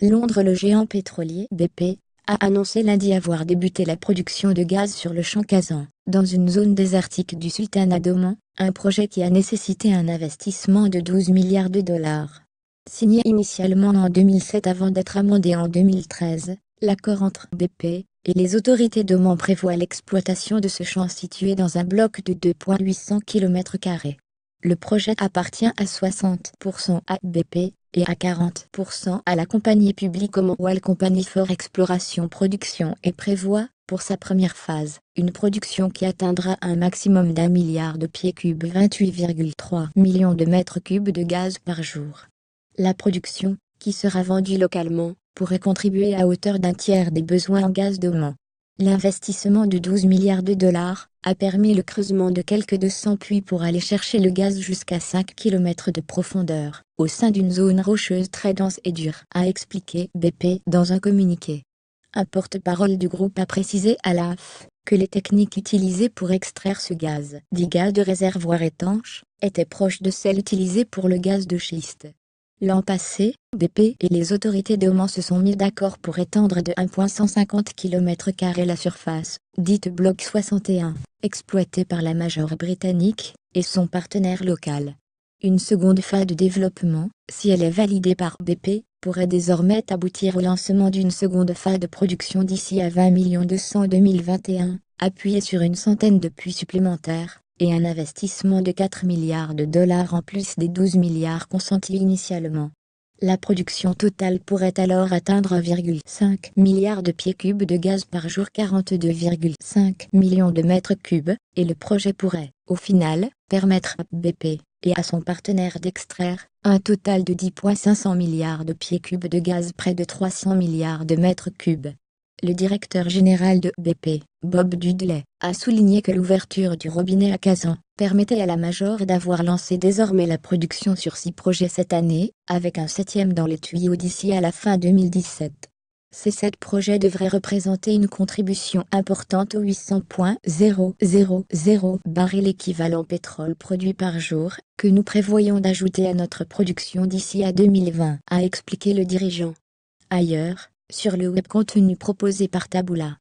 Londres. Le géant pétrolier BP a annoncé lundi avoir débuté la production de gaz sur le champ Khazzan, dans une zone désertique du sultanat d'Oman, un projet qui a nécessité un investissement de 12 milliards de dollars. Signé initialement en 2007 avant d'être amendé en 2013, l'accord entre BP et les autorités d'Oman prévoit l'exploitation de ce champ situé dans un bloc de 2,800 km². Le projet appartient à 60% à BP et à 40% à la compagnie publique Oman Company for Exploration Production et prévoit, pour sa première phase, une production qui atteindra un maximum d'1 milliard de pieds cubes, 28,3 millions de mètres cubes de gaz par jour. La production, qui sera vendue localement, pourrait contribuer à hauteur d'un tiers des besoins en gaz d'Oman. L'investissement de 12 milliards de dollars a permis le creusement de quelques 200 puits pour aller chercher le gaz jusqu'à 5 km de profondeur, au sein d'une zone rocheuse très dense et dure, a expliqué BP dans un communiqué. Un porte-parole du groupe a précisé à l'AF que les techniques utilisées pour extraire ce gaz, dit gaz de réservoir étanche, étaient proches de celles utilisées pour le gaz de schiste. L'an passé, BP et les autorités d'Oman se sont mis d'accord pour étendre de 1,150 km² la surface, dite Bloc 61, exploitée par la Major britannique et son partenaire local. Une seconde phase de développement, si elle est validée par BP, pourrait désormais aboutir au lancement d'une seconde phase de production d'ici à 20 200 en 2021, appuyée sur une centaine de puits supplémentaires, et un investissement de 4 milliards de dollars en plus des 12 milliards consentis initialement. La production totale pourrait alors atteindre 1,5 milliard de pieds cubes de gaz par jour, 42,5 millions de mètres cubes, et le projet pourrait, au final, permettre à BP et à son partenaire d'extraire un total de 10,500 milliards de pieds cubes de gaz, près de 300 milliards de mètres cubes. Le directeur général de BP, Bob Dudley, a souligné que l'ouverture du robinet à Khazzan permettait à la Major d'avoir lancé désormais la production sur 6 projets cette année, avec un 7e dans les tuyaux d'ici à la fin 2017. Ces 7 projets devraient représenter une contribution importante aux 800,000 barils équivalent pétrole produits par jour, que nous prévoyons d'ajouter à notre production d'ici à 2020, a expliqué le dirigeant. Ailleurs, sur le web, contenu proposé par Taboola.